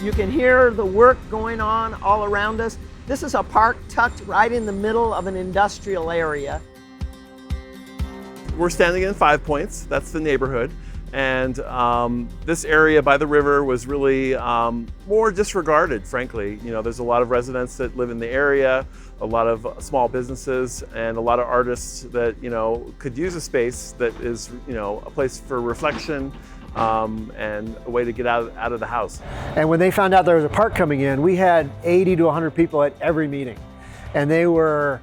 You can hear the work going on all around us. This is a park tucked right in the middle of an industrial area. We're standing in 5 Points, that's the neighborhood. And this area by the river was really more disregarded, frankly. You know, there's a lot of residents that live in the area, a lot of small businesses, and a lot of artists that, you know, could use a space that is, you know, a place for reflection and a way to get out of the house. And when they found out there was a park coming in, we had 80 to 100 people at every meeting. And they were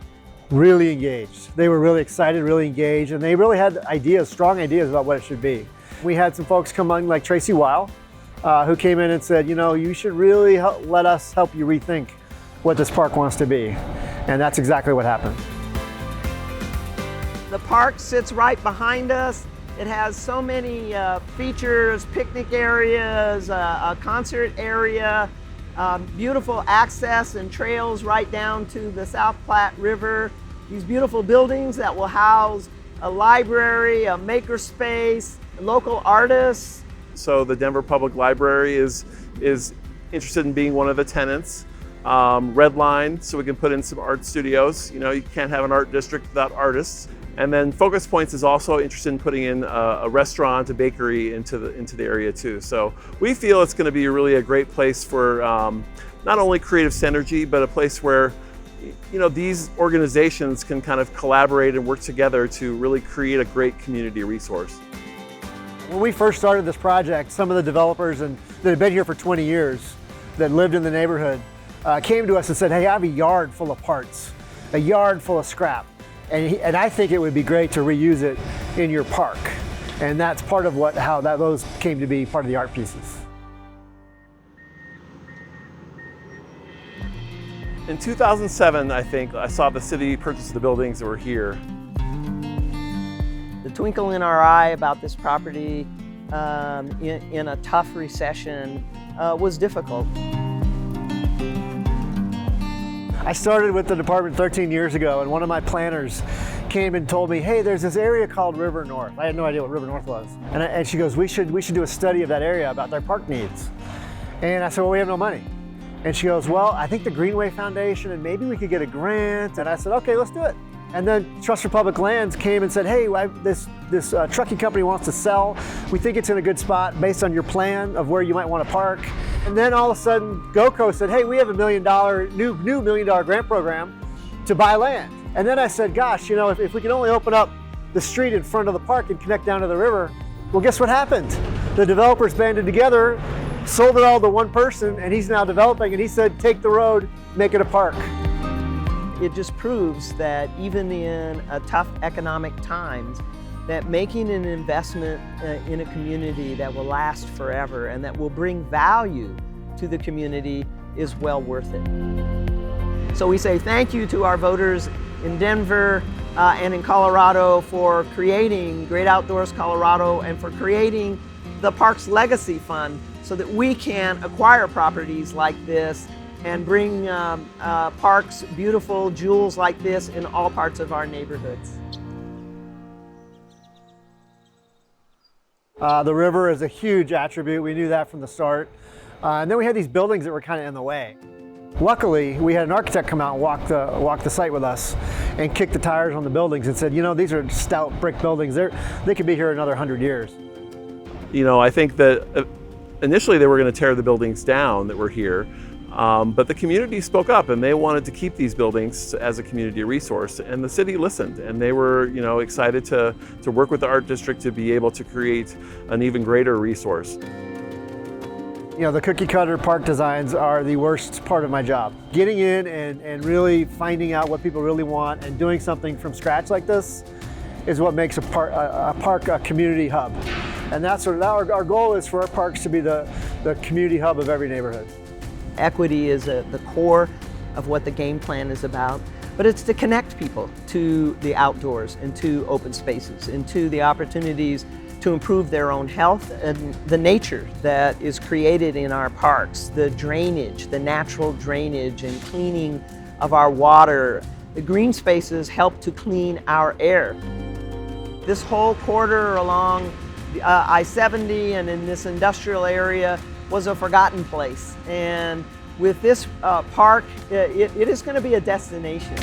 really engaged. They were really excited, really engaged, and they really had ideas, strong ideas about what it should be. We had some folks come on, like Tracy Weil, who came in and said, you know, you should really let us help you rethink what this park wants to be. And that's exactly what happened. The park sits right behind us. It has so many features, picnic areas, a concert area, beautiful access and trails right down to the South Platte River. These beautiful buildings that will house a library, a makerspace, local artists. So the Denver Public Library is interested in being one of the tenants. Red Line, so we can put in some art studios. You know, you can't have an art district without artists. And then Focus Points is also interested in putting in a restaurant, a bakery into the area too. So we feel it's going to be really a great place for not only creative synergy, but a place where, you know, these organizations can kind of collaborate and work together to really create a great community resource. When we first started this project, some of the developers that had been here for 20 years, that lived in the neighborhood, came to us and said, hey, I have a yard full of parts, a yard full of scrap. And I think it would be great to reuse it in your park. And that's part of how those came to be part of the art pieces. In 2007, I think, I saw the city purchase the buildings that were here. The twinkle in our eye about this property in a tough recession was difficult. I started with the department 13 years ago, and one of my planners came and told me, hey, there's this area called River North. I had no idea what River North was. And she goes, we should do a study of that area about their park needs. And I said, well, we have no money. And she goes, well, I think the Greenway Foundation, and maybe we could get a grant. And I said, okay, let's do it. And then Trust for Public Lands came and said, hey, this trucking company wants to sell. We think it's in a good spot based on your plan of where you might want to park. And then all of a sudden, GoCo said, hey, we have a new $1 million grant program to buy land. And then I said, gosh, you know, if we can only open up the street in front of the park and connect down to the river, well, guess what happened? The developers banded together, sold it all to one person, and he's now developing, and he said, take the road, make it a park. It just proves that even in tough economic times, that making an investment in a community that will last forever and that will bring value to the community is well worth it. So we say thank you to our voters in Denver and in Colorado for creating Great Outdoors Colorado and for creating the Parks Legacy Fund so that we can acquire properties like this and bring parks, beautiful jewels like this in all parts of our neighborhoods. The river is a huge attribute. We knew that from the start. And then we had these buildings that were kind of in the way. Luckily, we had an architect come out and walk the site with us and kick the tires on the buildings and said, you know, these are stout brick buildings. They could be here another 100 years. You know, I think that initially they were going to tear the buildings down that were here. But the community spoke up and they wanted to keep these buildings as a community resource, and the city listened, and they were, you know, excited to work with the art district to be able to create an even greater resource. You know, the cookie cutter park designs are the worst part of my job. Getting in and really finding out what people really want and doing something from scratch like this is what makes a park a community hub. And that's our goal is for our parks to be the community hub of every neighborhood. Equity is the core of what the game plan is about, but it's to connect people to the outdoors and to open spaces and to the opportunities to improve their own health and the nature that is created in our parks, the drainage, the natural drainage and cleaning of our water. The green spaces help to clean our air. This whole corridor along I-70 and in this industrial area was a forgotten place. And with this park, it is going to be a destination.